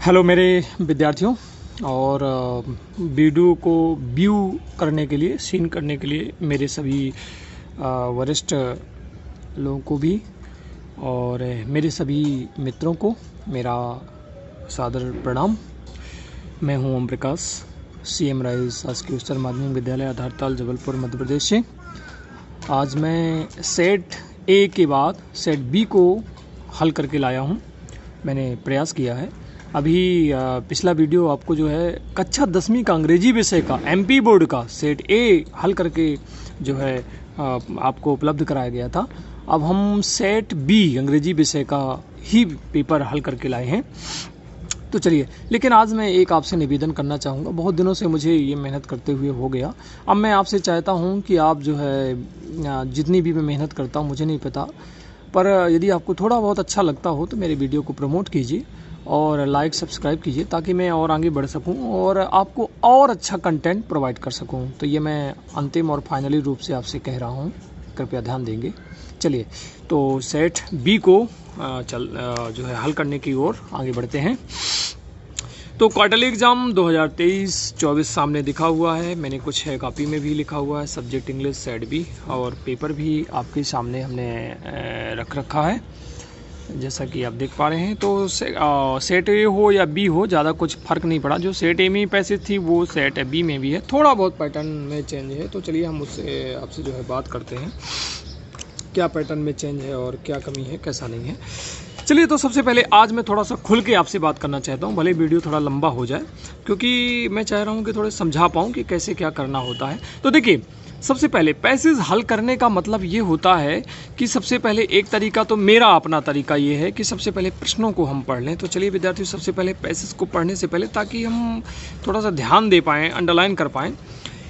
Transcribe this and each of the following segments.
Hello मेरे विद्यार्थियों। और वीडियो को व्यू करने के लिए, सीन करने के लिए मेरे सभी वरिष्ठ लोगों को भी और मेरे सभी मित्रों को मेरा सादर प्रणाम। मैं हूं ओम प्रकाश, CM राइज शासकीय उच्चतर माध्यमिक विद्यालय आधारताल जबलपुर मध्य प्रदेश से। आज मैं सेट ए के बाद सेट बी को हल करके लाया हूं। मैंने प्रयास किया है। अभी पिछला वीडियो आपको जो है कक्षा 10वीं का अंग्रेजी विषय का MP बोर्ड का सेट ए हल करके जो है आपको उपलब्ध कराया गया था। अब हम सेट बी अंग्रेजी विषय का ही पेपर हल करके लाए हैं। तो चलिए, लेकिन आज मैं एक आपसे निवेदन करना चाहूँगा। बहुत दिनों से मुझे ये मेहनत करते हुए हो गया। अब मैं आपसे चाहता हूँ कि आप जो है जितनी भी मैं मेहनत करता हूँ मुझे नहीं पता, पर यदि आपको थोड़ा बहुत अच्छा लगता हो तो मेरे वीडियो को प्रमोट कीजिए और लाइक सब्सक्राइब कीजिए, ताकि मैं और आगे बढ़ सकूं और आपको और अच्छा कंटेंट प्रोवाइड कर सकूं। तो ये मैं अंतिम और फाइनली रूप से आपसे कह रहा हूं, कृपया ध्यान देंगे। चलिए, तो सेट बी को जो है हल करने की ओर आगे बढ़ते हैं। तो क्वार्टरली एग्ज़ाम 2023-24 सामने दिखा हुआ है। मैंने कुछ है कॉपी में भी लिखा हुआ है, सब्जेक्ट इंग्लिश सेट बी, और पेपर भी आपके सामने हमने रख रखा है जैसा कि आप देख पा रहे हैं। तो सेट ए हो या बी हो, ज़्यादा कुछ फ़र्क नहीं पड़ा। जो सेट ए में पैसेज थी वो सेट बी में भी है, थोड़ा बहुत पैटर्न में चेंज है। तो चलिए हम उससे आपसे जो है बात करते हैं, क्या पैटर्न में चेंज है और क्या कमी है, कैसा नहीं है। चलिए, तो सबसे पहले आज मैं थोड़ा सा खुल के आपसे बात करना चाहता हूँ, भले वीडियो थोड़ा लंबा हो जाए, क्योंकि मैं चाह रहा हूँ कि थोड़े समझा पाऊँ कि कैसे क्या करना होता है। तो देखिए, सबसे पहले पैसेज हल करने का मतलब ये होता है कि सबसे पहले एक तरीका, तो मेरा अपना तरीका ये है कि सबसे पहले प्रश्नों को हम पढ़ लें। तो चलिए विद्यार्थी, सबसे पहले पैसेज को पढ़ने से पहले, ताकि हम थोड़ा सा ध्यान दे पाएँ, अंडरलाइन कर पाएँ।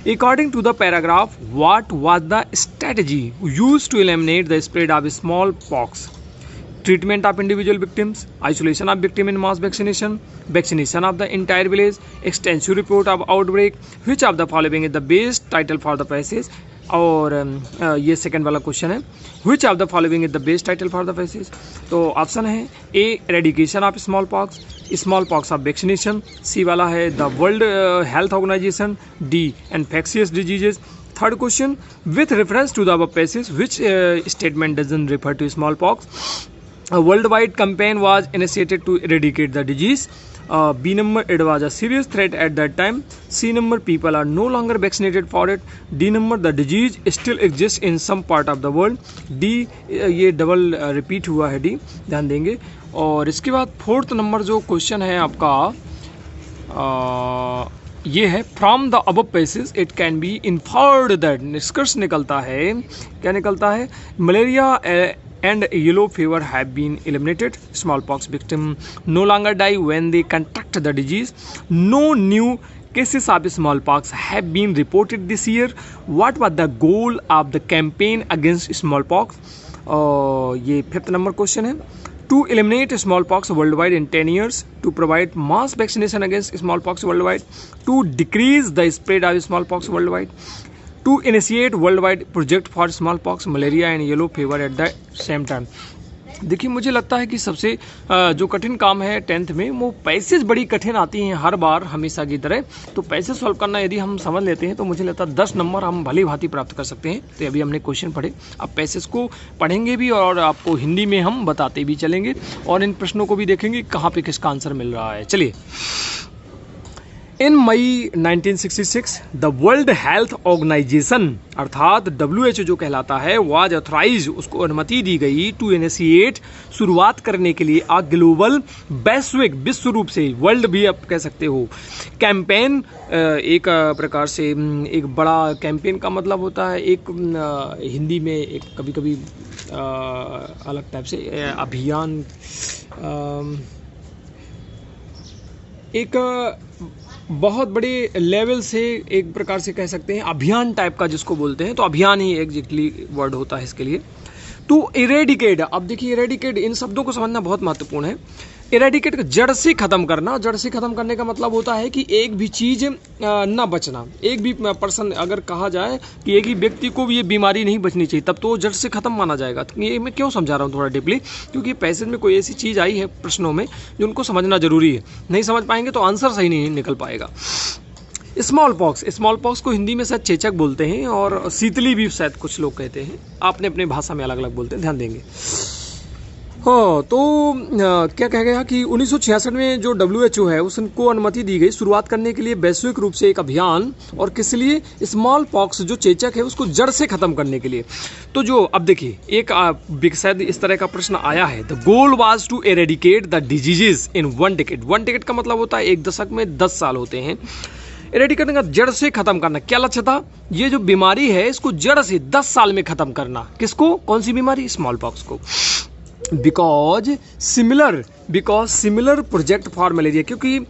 According to the paragraph, what was the strategy used to eliminate the spread of smallpox? Treatment of individual victims, isolation of victim in mass vaccination, vaccination of the entire village, extensive report of outbreak. Which of the following is the best title for the passage? और ये second वाला question है, which of the following is the best title for the passage. तो option है A eradication of small pox of vaccination, C वाला है the World Health Organization, D infectious diseases. Third question, with reference to the above passage which statement doesn't refer to small pox? A worldwide campaign was initiated to eradicate the disease. B number, it was a serious threat at that time. C number, people are no longer vaccinated for it. D number, the disease still exists in some part of the world. D, ये double repeat हुआ है, D ध्यान देंगे। और इसके बाद fourth number जो question है आपका, ये है from the above passage it can be inferred that, निष्कर्ष निकलता है, क्या निकलता है? Malaria and yellow fever have been eliminated. Smallpox victims no longer die when they contract the disease. No new cases of smallpox have been reported this year. What was the goal of the campaign against smallpox? ये fifth number question है। To eliminate smallpox worldwide in 10 years, to provide mass vaccination against smallpox worldwide, to decrease the spread of smallpox worldwide, to initiate worldwide project for smallpox, malaria and yellow fever at the same time। देखिए, मुझे लगता है कि सबसे जो कठिन काम है 10th में, वो पैसेज बड़ी कठिन आती हैं हर बार, हमेशा की तरह। तो पैसेज सॉल्व करना यदि हम समझ लेते हैं तो मुझे लगता है 10 नंबर हम भली भांति प्राप्त कर सकते हैं। तो अभी हमने क्वेश्चन पढ़े, अब पैसेज को पढ़ेंगे भी और आपको हिंदी में हम बताते भी चलेंगे, और इन प्रश्नों को भी देखेंगे कहाँ पर किसका आंसर मिल रहा है। चलिए, इन मई 1966 द वर्ल्ड हेल्थ ऑर्गेनाइजेशन अर्थात WHO जो कहलाता है, वाज ऑथराइज, उसको अनुमति दी गई टू इनिशिएट, शुरुआत करने के लिए, आ ग्लोबल, वैश्विक, विश्व रूप से, वर्ल्ड भी आप कह सकते हो, कैंपेन। एक प्रकार से एक बड़ा कैंपेन का मतलब होता है, एक हिंदी में एक कभी कभी अलग टाइप से अभियान, एक बहुत बड़े लेवल से एक प्रकार से कह सकते हैं अभियान टाइप का जिसको बोलते हैं। तो अभियान ही एग्जैक्टली वर्ड होता है इसके लिए। टू इरेडिकेट, अब देखिए इरेडिकेट, इन शब्दों को समझना बहुत महत्वपूर्ण है। इरेडिकेट जड़ से खत्म करना। जड़ से खत्म करने का मतलब होता है कि एक भी चीज़ ना बचना, एक भी पर्सन अगर कहा जाए कि एक ही व्यक्ति को भी ये बीमारी नहीं बचनी चाहिए तब तो वो जड़ से खत्म माना जाएगा। तो ये मैं क्यों समझा रहा हूँ थोड़ा डीपली, क्योंकि पैसेज में कोई ऐसी चीज़ आई है प्रश्नों में जो उनको समझना जरूरी है, नहीं समझ पाएंगे तो आंसर सही नहीं निकल पाएगा। स्मॉल पॉक्स को हिंदी में शायद चेचक बोलते हैं और शीतली भी शायद कुछ लोग कहते हैं, आपने अपने भाषा में अलग अलग बोलते हैं, ध्यान देंगे। हाँ, तो क्या कहा गया कि 1966 में जो WHO है उसको अनुमति दी गई शुरुआत करने के लिए वैश्विक रूप से एक अभियान, और किस लिए? स्मॉल पॉक्स जो चेचक है उसको जड़ से खत्म करने के लिए। तो जो अब देखिए एक शायद इस तरह का प्रश्न आया है, the goal was to eradicate the diseases in 1 decade. 1 decade का मतलब होता है एक दशक में 10 साल होते हैं। एरेडिकेट का जड़ से खत्म करना, क्या लक्ष्य था? ये जो बीमारी है इसको जड़ से 10 साल में खत्म करना। किसको? कौन सी बीमारी? स्मॉल पॉक्स को। Because similar project for malaria, क्योंकि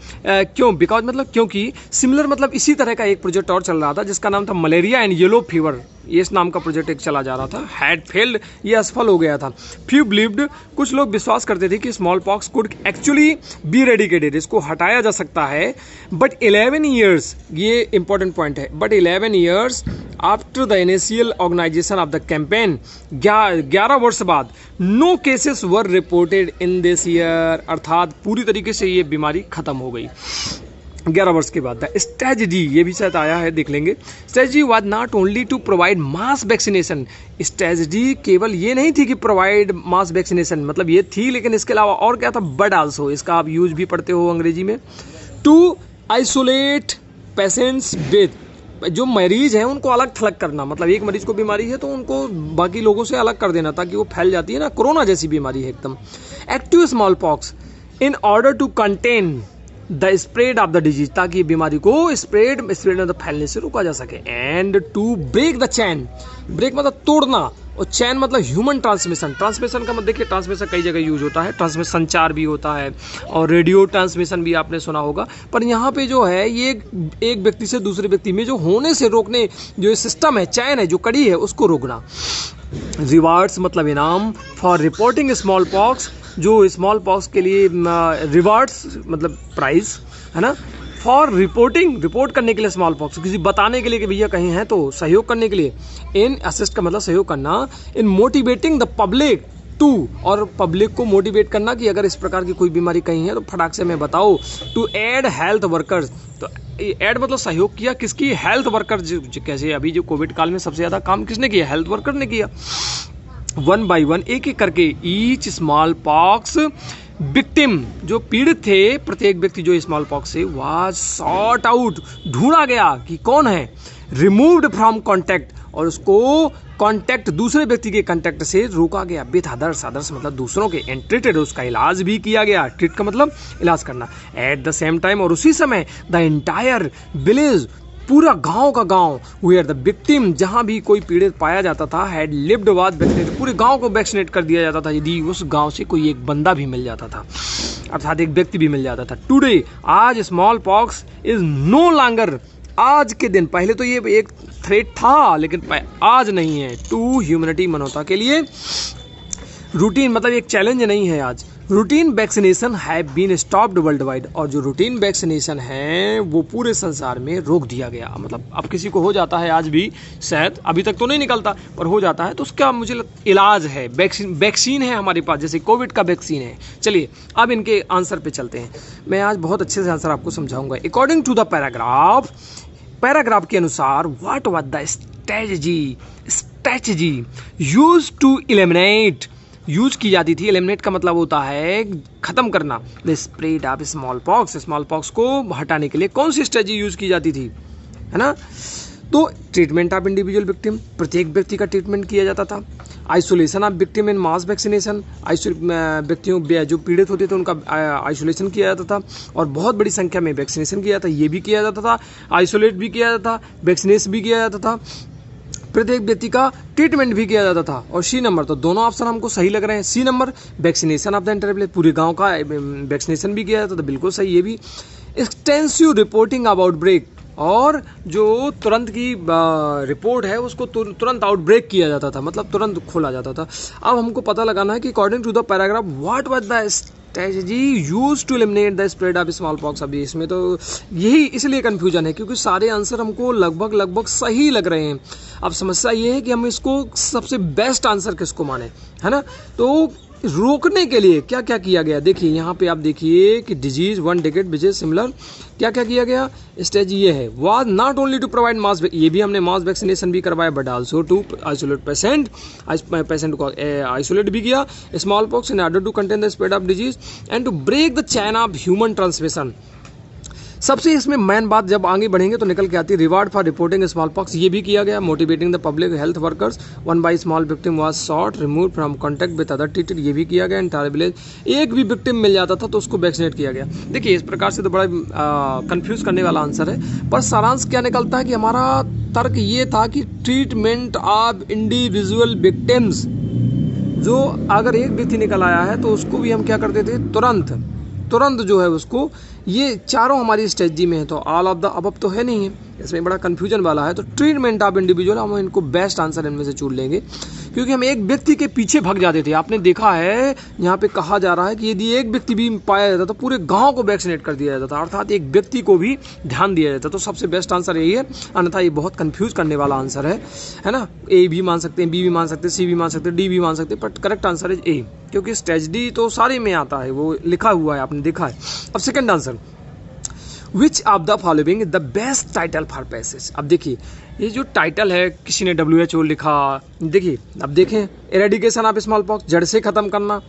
सिमिलर मतलब इसी तरह का एक प्रोजेक्ट और चल रहा था जिसका नाम था मलेरिया एंड येलो फीवर। ये इस नाम का प्रोजेक्ट एक चला जा रहा था, हैड फेल्ड, ये असफल हो गया था। फ्यू बिलीव्ड, कुछ लोग विश्वास करते थे कि small pox could actually be eradicated, इसको हटाया जा सकता है। बट 11 ईयर्स, ये इंपॉर्टेंट पॉइंट है, but 11 years after the initial organisation of the campaign, 11 वर्ष बाद no cases were reported in this year, अर्थात पूरी तरीके से ये बीमारी खत्म हो गई 11 वर्ष के बाद। द स्ट्रेटजी, ये भी शायद आया है, देख लेंगे। Strategy was not only to provide mass vaccination, strategy केवल ये नहीं थी कि प्रोवाइड मास वैक्सीनेशन, मतलब ये थी, लेकिन इसके अलावा और क्या था? बट आल्सो, इसका आप यूज भी पढ़ते हो अंग्रेजी में, टू आइसोलेट पेशेंट्स विद, जो मरीज हैं उनको अलग थलग करना, मतलब एक मरीज को बीमारी है तो उनको बाकी लोगों से अलग कर देना ताकि वो फैल जाती है ना, कोरोना जैसी बीमारी है एकदम। Active small pox in order to contain the spread of the disease, ताकि बीमारी को स्प्रेड मतलब फैलने से रोका जा सके। And to break the chain, break मतलब तोड़ना, और चैन मतलब ह्यूमन ट्रांसमिशन। ट्रांसमिशन का मतलब देखिए, ट्रांसमिशन कई जगह यूज होता है, ट्रांसमिशन संचार भी होता है और रेडियो ट्रांसमिशन भी आपने सुना होगा, पर यहाँ पे जो है ये एक व्यक्ति से दूसरे व्यक्ति में जो होने से रोकने जो सिस्टम है, चैन है, जो कड़ी है, उसको रोकना। रिवार्ड्स मतलब इनाम, फॉर रिपोर्टिंग स्मॉल पॉक्स, जो स्मॉल पॉक्स के लिए रिवार्ड्स मतलब प्राइज है ना, फॉर रिपोर्टिंग, रिपोर्ट करने के लिए स्मॉल पॉक्स, किसी बताने के लिए कि भैया कहीं है तो सहयोग करने के लिए। इन असिस्ट का मतलब सहयोग करना। इन मोटिवेटिंग द पब्लिक टू, और पब्लिक को मोटिवेट करना कि अगर इस प्रकार की कोई बीमारी कहीं है तो फटाक से मैं बताओ। टू एड हेल्थ वर्कर्स, तो एड मतलब सहयोग किया किसकी? Health worker. कैसे अभी जो कोविड काल में सबसे ज़्यादा काम किसने किया? हेल्थ वर्कर ने किया। 1 by 1 एक एक करके ईच स्मॉल पॉक्स विक्टिम, जो पीड़ित थे, प्रत्येक व्यक्ति जो स्मॉल पॉक्स से, वाज सॉर्ट आउट, ढूंढा गया कि कौन है, रिमूव्ड फ्रॉम कॉन्टैक्ट, और उसको कॉन्टैक्ट दूसरे व्यक्ति के कॉन्टैक्ट से रोका गया। विथ अदर्स, अदर्स मतलब दूसरों के, एंड ट्रीटेड, उसका इलाज भी किया गया। ट्रीट का मतलब इलाज करना। एट द सेम टाइम, और उसी समय, द एंटायर विलेज, पूरा गांव का गांव, वेयर द विक्टिम, जहां भी कोई पीड़ित पाया जाता था, हैड लिव्ड वाज वैक्सीनेटेड, पूरे गांव को वैक्सीनेट कर दिया जाता था यदि उस गांव से कोई एक बंदा भी मिल जाता था, अर्थात एक व्यक्ति भी मिल जाता था। टुडे, आज small pox is no longer, आज के दिन, पहले तो ये एक थ्रेट था लेकिन आज नहीं है, टू ह्यूमैनिटी, मानवता के लिए। रूटीन मतलब एक चैलेंज नहीं है आज। Routine vaccination have been stopped world wide, और जो रूटीन वैक्सीनेशन है वो पूरे संसार में रोक दिया गया। मतलब अब किसी को हो जाता है आज भी, शायद अभी तक तो नहीं निकलता पर हो जाता है, तो उसका मुझे इलाज है, वैक्सीन है हमारे पास, जैसे कोविड का वैक्सीन है। चलिए अब इनके आंसर पे चलते हैं। मैं आज बहुत अच्छे से आंसर आपको समझाऊंगा। अकॉर्डिंग टू द पैराग्राफ के अनुसार, what was the strategy used to eliminate, use की जाती थी, एलिमिनेट का मतलब होता है खत्म करना, the spread of small pox को हटाने के लिए कौन सी स्ट्रेटजी यूज की जाती थी, है ना? तो ट्रीटमेंट ऑफ इंडिविजुअल विक्टिम, प्रत्येक व्यक्ति का ट्रीटमेंट किया जाता था। Isolation of victim in mass vaccination, व्यक्तियों जो पीड़ित होते थे उनका आइसोलेशन किया जाता था, और बहुत बड़ी संख्या में वैक्सीनेशन किया जाता, ये भी किया जाता था, आइसोलेट भी किया जाता था, वैक्सीनेट भी किया जाता था, प्रत्येक व्यक्ति का ट्रीटमेंट भी किया जाता था। और सी नंबर, तो दोनों ऑप्शन हमको सही लग रहे हैं। C number, vaccination of the entire village, पूरे गांव का वैक्सीनेशन भी किया जाता था, बिल्कुल सही ये भी। एक्सटेंसिव रिपोर्टिंग ऑफ आउटब्रेक, और जो तुरंत की रिपोर्ट है उसको तुरंत आउटब्रेक किया जाता था, मतलब तुरंत खोला जाता था। अब हमको पता लगाना है कि according to the paragraph, what was the strategy use to eliminate the spread of small pox. अभी इसमें तो यही इसलिए कन्फ्यूजन है क्योंकि सारे आंसर हमको लगभग सही लग रहे हैं। अब समस्या ये है कि हम इसको सबसे बेस्ट आंसर किसको माने, है ना। तो रोकने के लिए क्या क्या किया गया, देखिए यहाँ पे आप देखिए कि disease 1 decade which is similar, क्या क्या किया गया। स्टेज ये है, was not only to provide mass, ये भी हमने मास वैक्सीनेशन भी करवाया, but also to isolate patient को आइसोलेट भी किया small pox in order to contain the spread of disease and to break the chain of human transmission. सबसे इसमें मेन बात जब आगे बढ़ेंगे तो निकल के आती है, reward for reporting small pox, ये भी किया गया। Motivating the public health workers, 1 by small victim was sought remove from contact with other treated, ये भी किया गया। एंटायर विलेज, एक भी विक्टिम मिल जाता था तो उसको वैक्सीनेट किया गया। देखिए इस प्रकार से तो बड़ा कंफ्यूज करने वाला आंसर है, पर सारांश क्या निकलता है कि हमारा तर्क ये था कि ट्रीटमेंट ऑफ इंडिविजुअल विक्टिम्स, जो अगर एक व्यक्ति निकल आया है तो उसको भी हम क्या करते थे, तुरंत जो है उसको, ये चारों हमारी स्ट्रेटजी में है। तो ऑल ऑफ द अबव तो है नहीं है, इसमें बड़ा कंफ्यूजन वाला है। तो ट्रीटमेंट ऑफ इंडिविजुअल हम इनको बेस्ट आंसर इनमें से चुन लेंगे क्योंकि हम एक व्यक्ति के पीछे भाग जाते थे। आपने देखा है यहाँ पे कहा जा रहा है कि यदि एक व्यक्ति भी पाया जाता तो पूरे गांव को वैक्सीनेट कर दिया जाता था, अर्थात एक व्यक्ति को भी ध्यान दिया जाता। तो सबसे बेस्ट आंसर यही है, अन्यथा ये बहुत कंफ्यूज करने वाला आंसर है ना। ए भी मान सकते हैं, बी भी मान सकते हैं, सी भी मान सकते हैं, डी भी मान सकते हैं, बट करेक्ट आंसर है ए, क्योंकि स्ट्रेटजी तो सारे में आता है, वो लिखा हुआ है, आपने देखा है। अब second answer, which of the following is the best title for passage. अब देखिए ये जो टाइटल है, किसी ने WHO लिखा, देखिए अब देखें, एरेडिकेशन ऑफ स्मॉल पॉक्स, जड़ से खत्म करना,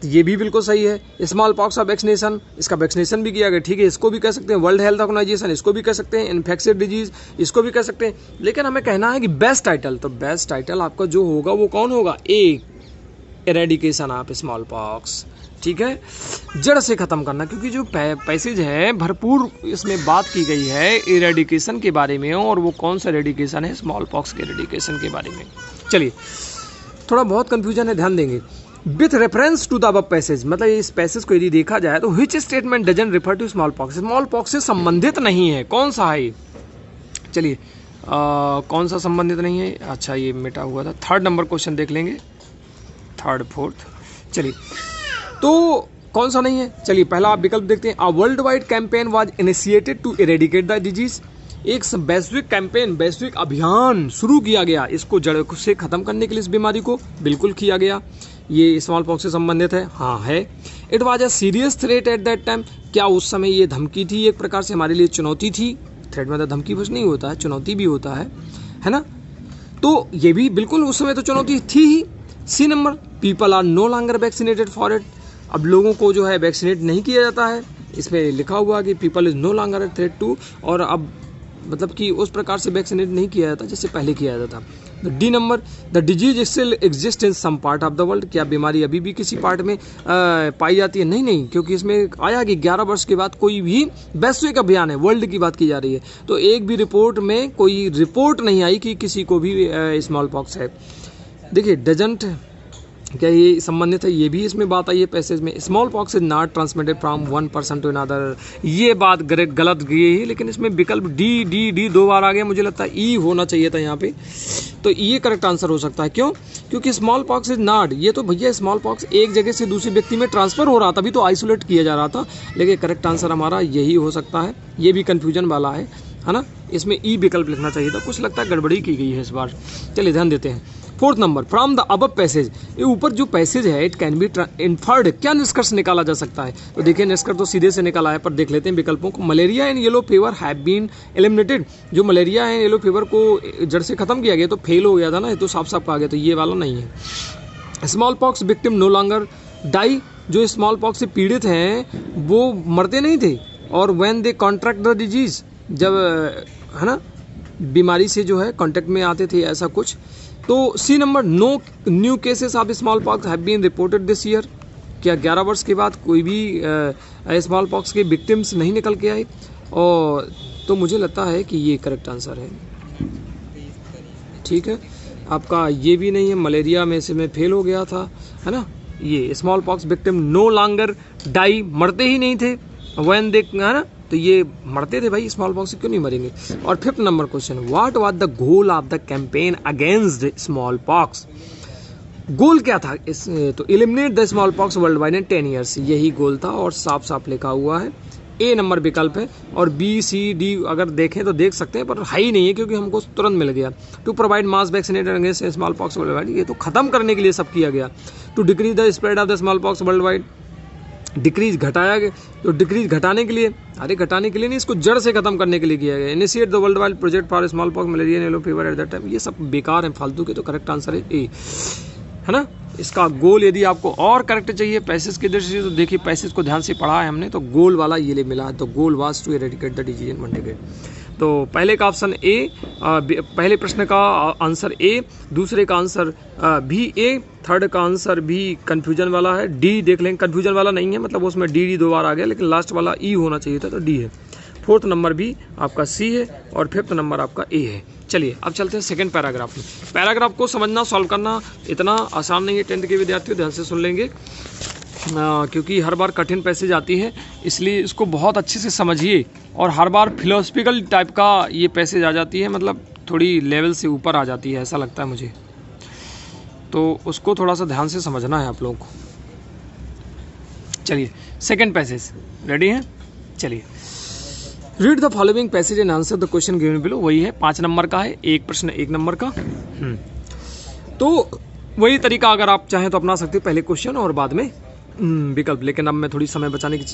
ये भी बिल्कुल सही है। स्मॉल पॉक्स ऑफ वैक्सीनेशन, इसका वैक्सीनेशन भी किया गया, ठीक है, इसको भी कह सकते हैं। वर्ल्ड हेल्थ ऑर्गेनाइजेशन, इसको भी कह सकते हैं। इन्फेक्शियस डिजीज, इसको भी कह सकते हैं। लेकिन हमें कहना है कि बेस्ट टाइटल, तो बेस्ट टाइटल आपका जो होगा वो कौन होगा, ए, एरेडिकेशन ऑफ स्मॉल पॉक्स, ठीक है, जड़ से खत्म करना, क्योंकि जो पैसेज है भरपूर इसमें बात की गई है इरेडिकेशन के बारे में, और वो कौन सा इरेडिकेशन है, स्मॉल पॉक्स के इरेडिकेशन के बारे में। चलिए थोड़ा बहुत कंफ्यूजन है, ध्यान देंगे। With reference to the above passage, मतलब इस पैसेज को यदि देखा जाए तो which statement doesn't refer to small pox, small pox से संबंधित नहीं है, कौन सा है। चलिए कौन सा संबंधित नहीं है, अच्छा ये मिटा हुआ था। थर्ड नंबर क्वेश्चन देख लेंगे, थर्ड फोर्थ, चलिए तो कौन सा नहीं है। चलिए पहला आप विकल्प देखते हैं, a world wide campaign was initiated to eradicate the disease, एक वैश्विक कैंपेन, वैश्विक अभियान शुरू किया गया इसको जड़ से खत्म करने के लिए, इस बीमारी को बिल्कुल किया गया। ये स्मॉल पॉक्स से संबंधित है, हाँ है। It was a serious threat at that time, क्या उस समय ये धमकी थी, एक प्रकार से हमारे लिए चुनौती थी। थ्रेट मतलब धमकी कुछ नहीं होता है, चुनौती भी होता है ना। तो ये भी बिल्कुल उस समय तो चुनौती थी ही। C number, people are no longer vaccinated for it, अब लोगों को जो है वैक्सीनेट नहीं किया जाता है, इसमें लिखा हुआ कि people is no longer a threat to, और अब मतलब कि उस प्रकार से वैक्सीनेट नहीं किया जाता जैसे पहले किया जाता था। D number, the disease still exist in some part of the world, क्या बीमारी अभी भी किसी पार्ट में पाई जाती है, नहीं, क्योंकि इसमें आया कि 11 वर्ष के बाद कोई भी वैश्विक अभियान है, वर्ल्ड की बात की जा रही है, तो एक भी रिपोर्ट में कोई रिपोर्ट नहीं आई कि किसी को भी स्मॉल पॉक्स है। देखिए डजंट, क्या ये संबंधित है, ये भी इसमें बात आई है पैसेज में। Small pox is not transmitted from one person to another, ये बात गलत गई है, लेकिन इसमें विकल्प डी 2 बार आ गया, मुझे लगता है ई होना चाहिए था यहाँ पे, तो ये करेक्ट आंसर हो सकता है। क्यों, क्योंकि स्मॉल पॉक्स इज नॉट, ये तो भैया स्मॉल पॉक्स एक जगह से दूसरे व्यक्ति में ट्रांसफर हो रहा था, अभी तो आइसोलेट किया जा रहा था, लेकिन करेक्ट आंसर हमारा यही हो सकता है। ये भी कन्फ्यूजन वाला है ना, इसमें ई विकल्प लिखना चाहिए था, कुछ लगता है गड़बड़ी की गई है इस बार। चलिए ध्यान देते हैं। Fourth number, from the above passage, ये ऊपर जो पैसेज है, इट कैन बी इन्फर्ड, क्या निष्कर्ष निकाला जा सकता है। तो देखिए निष्कर्ष तो सीधे से निकाला है, पर देख लेते हैं विकल्पों को। Malaria and yellow fever have been eliminated, जो मलेरिया एंड येलो फीवर को जड़ से खत्म किया गया, तो फेल हो गया था ना, ये तो साफ साफ आ गया, तो ये वाला नहीं है। Small pox victim no longer die, जो स्मॉल पॉक्स से पीड़ित हैं वो मरते नहीं थे, और when they contract the disease, जब है ना बीमारी से जो है कॉन्टैक्ट में आते थे, ऐसा कुछ। तो C number, no new cases of small pox have been reported this year, क्या 11 वर्ष के बाद कोई भी स्मॉल पॉक्स के विक्टिम्स नहीं निकल के आए, और तो मुझे लगता है कि ये करेक्ट आंसर है। ठीक है, आपका ये भी नहीं है, मलेरिया में से में फेल हो गया था, है ना। ये small pox victim no longer die, मरते ही नहीं थे, व्हेन दे, है ना, तो ये मरते थे भाई, स्मॉल पॉक्स से क्यों नहीं मरेंगे। और fifth number question, what was the goal of the campaign against small pox, goal क्या था इस, तो eliminate the small pox world wide in 10 years, यही गोल था और साफ साफ लिखा हुआ है। ए नंबर विकल्प है और बी सी डी अगर देखें तो देख सकते हैं, पर है ही नहीं है क्योंकि हमको तुरंत मिल गया। To provide mass vaccinate against small pox world wide, ये तो खत्म करने के लिए सब किया गया। To decrease the spread of the small pox world wide, decrease घटाया गया, तो डिक्रीज घटाने के लिए, अरे घटाने के लिए नहीं, इसको जड़ से खत्म करने के लिए किया गया। Initiate the world wide project for small pox malaria yellow fever at that time, ये सब बेकार है, फालतू के। तो करेक्ट आंसर है ए, है ना। इसका गोल यदि आपको और करेक्ट चाहिए पैसेज की दृष्टि से, तो देखिए पैसेज को ध्यान से पढ़ा है हमने, तो गोल वाला ये ले मिला है। तो goal was to eradicate the disease in मंडेगेट। तो पहले का ऑप्शन ए, पहले प्रश्न का आंसर ए, दूसरे का आंसर भी ए, थर्ड का आंसर भी कंफ्यूजन वाला है। डी देख लेंगे, कंफ्यूजन वाला नहीं है, मतलब उसमें डी दो बार आ गया, लेकिन लास्ट वाला ई होना चाहिए था, तो डी है। फोर्थ नंबर भी आपका सी है और फिफ्थ नंबर आपका ए है। चलिए अब चलते हैं सेकंड पैराग्राफ में। पैराग्राफ को समझना, सॉल्व करना इतना आसान नहीं है, 10th के विद्यार्थियों ध्यान से सुन लेंगे, क्योंकि हर बार कठिन पैसेज आती है, इसलिए इसको बहुत अच्छे से समझिए। और हर बार फिलोसफिकल टाइप का ये पैसेज आ जाती है, मतलब थोड़ी लेवल से ऊपर आ जाती है, ऐसा लगता है मुझे, तो उसको थोड़ा सा ध्यान से समझना है आप लोगों को। चलिए सेकंड पैसेज, रेडी हैं? चलिए, read the following passage and answer the question given below, वही है, 5 नंबर का है, एक प्रश्न 1 नंबर का। तो वही तरीका अगर आप चाहें तो अपना सकते हो, पहले क्वेश्चन और बाद में विकल्प, लेकिन अब मैं थोड़ी समय बचाने के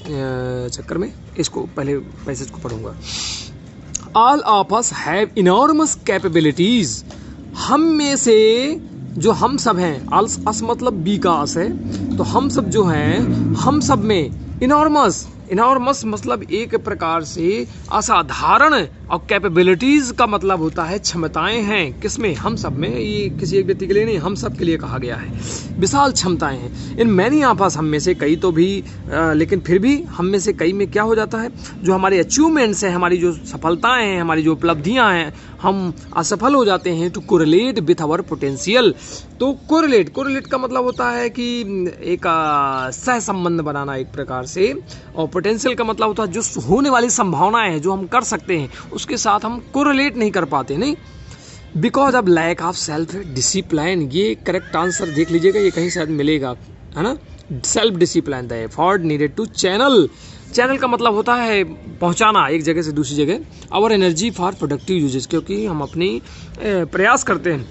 चक्कर में इसको पहले पैसेज को पढ़ूंगा। All of us have enormous capabilities, हम में से जो हम सब हैं, अस मतलब बी का अस है, तो हम सब जो हैं, हम सब में इनॉर्मस, इनॉर्मस मतलब एक प्रकार से असाधारण, और कैपेबिलिटीज का मतलब होता है क्षमताएं हैं, किसमें? हम सब में, ये किसी एक व्यक्ति के लिए नहीं, हम सब के लिए कहा गया है। विशाल क्षमताएं हैं। इन मैनी ऑफ हम में से कई तो भी, लेकिन फिर भी हम में से कई में क्या हो जाता है, जो हमारे अचीवमेंट्स हैं, हमारी जो सफलताएं हैं, हमारी जो उपलब्धियां हैं, हम असफल हो जाते हैं। To correlate with our potential, तो कोरिलेट का मतलब होता है कि एक सह संबंध बनाना एक प्रकार से, और पोटेंशियल का मतलब होता है जो होने वाली संभावनाएं हैं, जो हम कर सकते हैं, उसके साथ हम कोरिलेट नहीं कर पाते, नहीं, because of lack of self discipline. ये करेक्ट आंसर देख लीजिएगा, ये कहीं शायद मिलेगा, है ना। Self discipline, the effort needed to channel, channel का मतलब होता है पहुंचाना एक जगह से दूसरी जगह, our energy for productive uses, क्योंकि हम अपनी प्रयास करते हैं,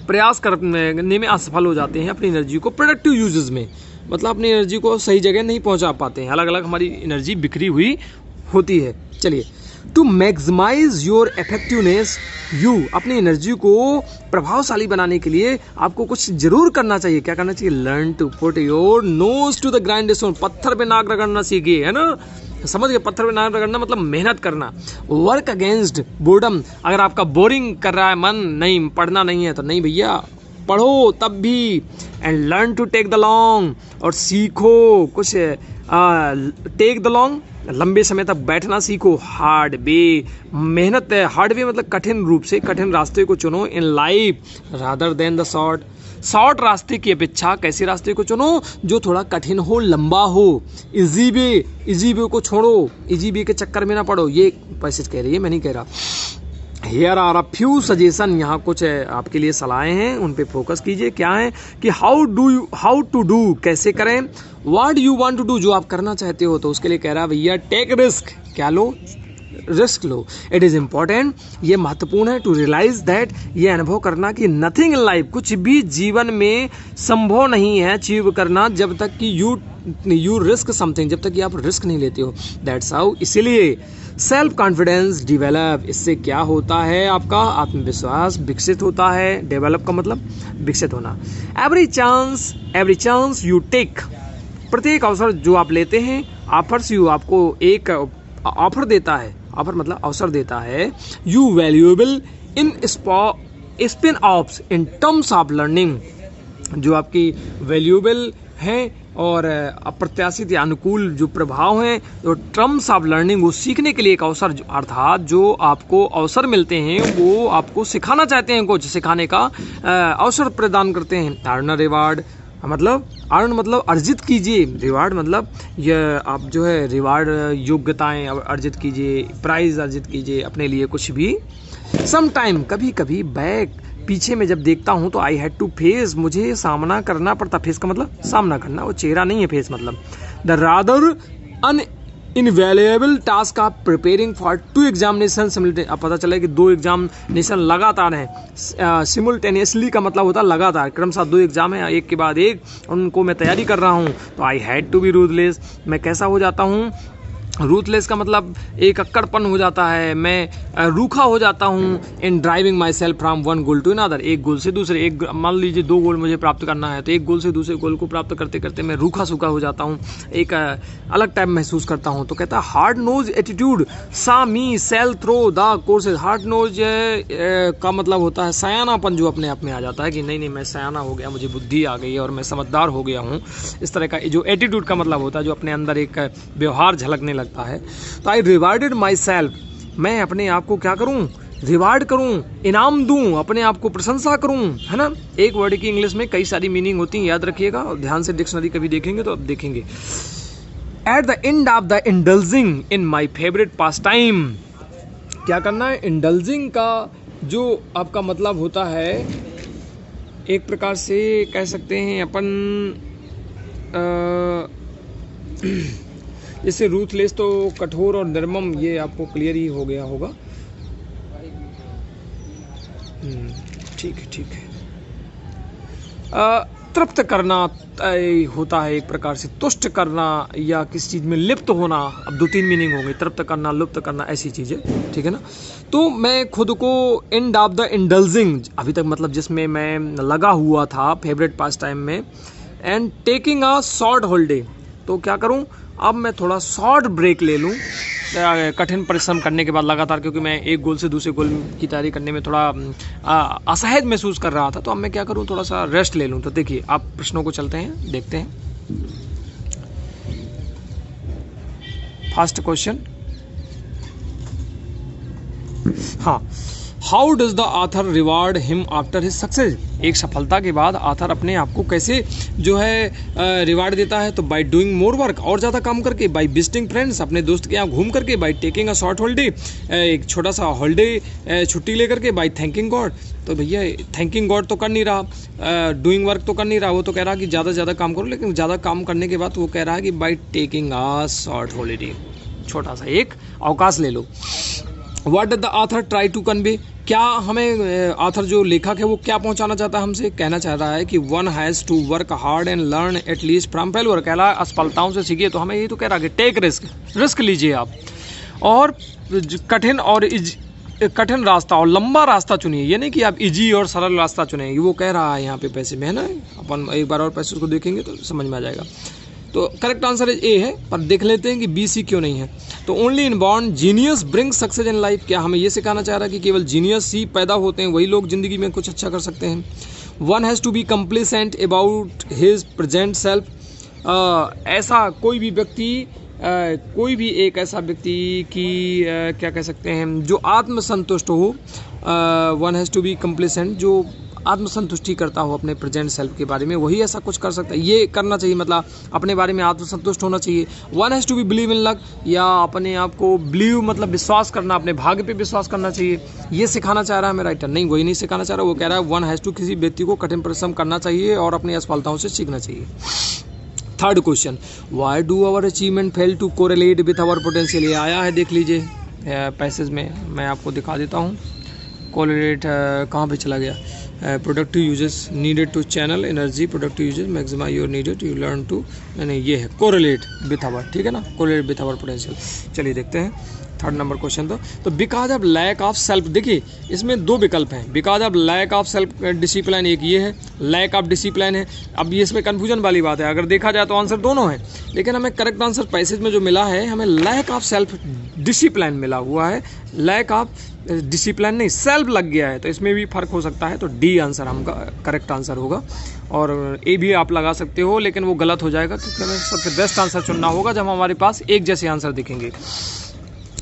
प्रयास करने में असफल हो जाते हैं अपनी एनर्जी को प्रोडक्टिव यूजेस में, मतलब अपनी एनर्जी को सही जगह नहीं पहुंचा पाते हैं, अलग अलग हमारी एनर्जी बिखरी हुई होती है। चलिए, to maximise your effectiveness, you अपनी एनर्जी को प्रभावशाली बनाने के लिए आपको कुछ जरूर करना चाहिए। क्या करना चाहिए? Learn to put your nose to the grind, पत्थर पे नाक रगड़ना सीखिए, है ना, समझ गए? पत्थर पे नाक रगड़ना मतलब मेहनत करना। वर्क अगेंस्ट बोर्डम, अगर आपका बोरिंग कर रहा है मन, नहीं पढ़ना नहीं है तो नहीं भैया, पढ़ो तब भी। And learn to take the long, और सीखो कुछ, टेक द लॉन्ग, लंबे समय तक बैठना सीखो। हार्ड वे, मेहनत है, हार्ड वे मतलब कठिन रूप से, कठिन रास्ते को चुनो in life rather than the short, short रास्ते की अपेक्षा कैसे रास्ते को चुनो? जो थोड़ा कठिन हो, लंबा हो। इजी वे को छोड़ो, इजी वे के चक्कर में ना पड़ो, ये पैसेज कह रही है, मैं नहीं कह रहा। Here are a few suggestion, यहाँ कुछ आपके लिए सलाहें हैं, उन पे फोकस कीजिए। क्या है कि हाउ टू डू, कैसे करें। What you want to do, जो आप करना चाहते हो, तो उसके लिए कह रहा है भैया टेक रिस्क, क्या लो? रिस्क लो। इट इज इंपॉर्टेंट, ये महत्वपूर्ण है। टू रियलाइज दैट, ये अनुभव करना कि नथिंग इन लाइफ, कुछ भी जीवन में संभव नहीं है अचीव करना जब तक कि यू रिस्क समथिंग, जब तक कि आप रिस्क नहीं लेते हो। दैट्स हाउ, इसीलिए सेल्फ कॉन्फिडेंस डिवेलप, इससे क्या होता है? आपका आत्मविश्वास विकसित होता है। डेवलप का मतलब विकसित होना। एवरी चांस यू टेक, प्रत्येक अवसर जो आप लेते हैं, ऑफर्स यू, आपको एक ऑफर देता है, ऑफर मतलब अवसर देता है। You valuable in spin offs in terms of learning, जो आपकी वैल्यूएबल है और अप्रत्याशित या अनुकूल जो प्रभाव हैं, तो टर्म्स ऑफ लर्निंग, वो सीखने के लिए एक अवसर, अर्थात जो आपको अवसर मिलते हैं वो आपको सिखाना चाहते हैं, कुछ सिखाने का अवसर प्रदान करते हैं। अर्न रिवार्ड मतलब, अर्न मतलब अर्जित कीजिए, रिवार्ड मतलब ये आप जो है रिवार्ड, योग्यताएं अर्जित कीजिए, प्राइज अर्जित कीजिए अपने लिए कुछ भी। सम टाइम, कभी कभी बैक पीछे में जब देखता हूँ तो आई हैड टू फेस, मुझे सामना करना पड़ता। फेस का मतलब सामना करना, वो चेहरा नहीं है फेस मतलब। The rather an invaluable task of preparing for 2 examination simultaneous. अब पता चला कि 2 एग्जामिनेशन लगातार हैं। सिमुलटेनियसली का मतलब होता है लगातार, क्रमशः 2 एग्जाम है एक के बाद एक, उनको मैं तैयारी कर रहा हूँ। तो I had to be ruthless, मैं कैसा हो जाता हूँ, रूथलेस का मतलब एक अक्कड़पन हो जाता है, मैं रूखा हो जाता हूँ। In driving my self from one goal to another, एक गोल से दूसरे, एक मान लीजिए 2 गोल मुझे प्राप्त करना है तो एक गोल से दूसरे गोल को प्राप्त करते करते मैं रूखा सूखा हो जाता हूँ, एक अलग टाइप महसूस करता हूँ। तो कहता है हार्ड नोज एटीट्यूड सा me sell through the courses. Hard nose का मतलब होता है सयानापन, जो अपने आप में आ जाता है कि नहीं नहीं मैं सयाना हो गया, मुझे बुद्धि आ गई है और मैं समझदार हो गया हूँ। इस तरह का जो एटीट्यूड का मतलब होता है, जो अपने अंदर एक व्यवहार झलकने लगता है। तो आई रिवार्डेड माई सेल्फ, मैं अपने आप को क्या करूं, रिवार्ड करूं, इनाम दूं, अपने आप को प्रशंसा करूं, है ना। एक वर्ड की इंग्लिश में कई सारी मीनिंग होती हैं, याद रखिएगा और ध्यान से डिक्शनरी कभी देखेंगे तो अब देखेंगे। At the end of the indulging in my favourite pass time, क्या करना है, इंडल्जिंग का जो आपका मतलब होता है, एक प्रकार से कह सकते हैं अपन जैसे रूथलेस तो कठोर और निर्मम, ये आपको क्लियर ही हो गया होगा। ठीक है ठीक है। तृप्त करना होता है एक प्रकार से, तुष्ट करना या किसी चीज़ में लिप्त होना। अब 2-3 मीनिंग होंगे, तृप्त करना, लुप्त करना, ऐसी चीज़ें, ठीक है ना। तो मैं खुद को एंड ऑफ द इंडल्जिंग, अभी तक मतलब जिसमें मैं लगा हुआ था फेवरेट पास टाइम में, and taking a short holiday, तो क्या करूं, अब मैं थोड़ा शॉर्ट ब्रेक ले लूं कठिन परिश्रम करने के बाद लगातार, क्योंकि मैं एक गोल से दूसरे गोल की तैयारी करने में थोड़ा असहज महसूस कर रहा था। तो अब मैं क्या करूं, थोड़ा सा रेस्ट ले लूं। तो देखिए आप प्रश्नों को चलते हैं, देखते हैं। फर्स्ट क्वेश्चन, हाँ, how does the author reward him after his success. एक सफलता के बाद ऑथर अपने आप को कैसे जो है रिवार्ड देता है, तो बाय डूइंग मोर वर्क, और ज़्यादा काम करके, बाय विजिटिंग फ्रेंड्स, अपने दोस्त के यहाँ घूम करके, bye taking a short holiday, एक छोटा सा हॉलीडे छुट्टी लेकर के, बाय थैंकिंग गॉड। तो भैया थैंकिंग गॉड तो कर नहीं रहा, डूइंग वर्क तो कर नहीं रहा, वो तो कह रहा कि ज़्यादा से ज़्यादा काम करो, लेकिन ज़्यादा काम करने के बाद वो कह रहा है कि by taking a short holiday, छोटा सा एक अवकाश ले लो। What does the author try to convey, क्या हमें ऑथर जो लेखक है वो क्या पहुंचाना चाहता है हमसे, कहना चाह रहा है कि one has to work hard and learn at least from failure. कह रहा है असफलताओं से सीखिए, तो हमें ये तो कह रहा है कि टेक रिस्क लीजिए आप, और कठिन रास्ता और लंबा रास्ता चुनिए, ये नहीं कि आप इजी और सरल रास्ता चुनेंगे। वो कह रहा है यहाँ पे पैसे में, है ना, अपन एक बार और पैसे को देखेंगे तो समझ में आ जाएगा। तो करेक्ट आंसर ए है, पर देख लेते हैं कि बी सी क्यों नहीं है। तो only in born genius bring success in life, क्या हमें ये सिखाना चाह रहा है कि केवल जीनियस ही पैदा होते हैं, वही लोग जिंदगी में कुछ अच्छा कर सकते हैं। One has to be complacent about his present self, ऐसा कोई भी व्यक्ति कोई भी एक ऐसा व्यक्ति की क्या कह सकते हैं, जो आत्मसंतुष्ट हो। One has to be complacent, जो आत्मसंतुष्टि करता हो अपने प्रेजेंट सेल्फ के बारे में, वही ऐसा कुछ कर सकता है। ये करना चाहिए, मतलब अपने बारे में आत्मसंतुष्ट होना चाहिए। One has to be believe in luck, या अपने आप को बिलीव मतलब विश्वास करना, अपने भाग्य पे विश्वास करना चाहिए। ये सिखाना चाह रहा है हमें राइटर, नहीं वही नहीं सिखाना चाह रहा। वो कह रहा है वन हैज़ टू, किसी व्यक्ति को कठिन परिश्रम करना चाहिए और अपनी असफलताओं से सीखना चाहिए। Third question, why do our achievement fail to correlate with our potential. ये आया है, देख लीजिए पैसेज में, मैं आपको दिखा देता हूँ। कोरिलेट कहाँ पे चला गया, productive uses needed to channel energy, productive uses maximise your needed, you learn to, नहीं ये है कोरिलेट विथ आवर, ठीक है ना, कोरिलेट विथ आवर पोटेंशियल। चलिए देखते हैं थर्ड नंबर क्वेश्चन। तो because of lack of self, देखिए इसमें 2 विकल्प हैं, because of lack of self discipline एक ये है, लैक ऑफ डिसिप्लिन है। अब ये इसमें कन्फ्यूजन वाली बात है, अगर देखा जाए तो आंसर दोनों है, लेकिन हमें करेक्ट आंसर पैसेज में जो मिला है, हमें लैक ऑफ सेल्फ डिसिप्लिन मिला हुआ है, लैक ऑफ डिसिप्लिन नहीं, सेल्फ लग गया है। तो इसमें भी फर्क हो सकता है, तो डी आंसर हमका करेक्ट आंसर होगा। और ए भी आप लगा सकते हो, लेकिन वो गलत हो जाएगा, क्योंकि हमें सबसे बेस्ट आंसर चुनना होगा जब हमारे पास एक जैसे आंसर दिखेंगे,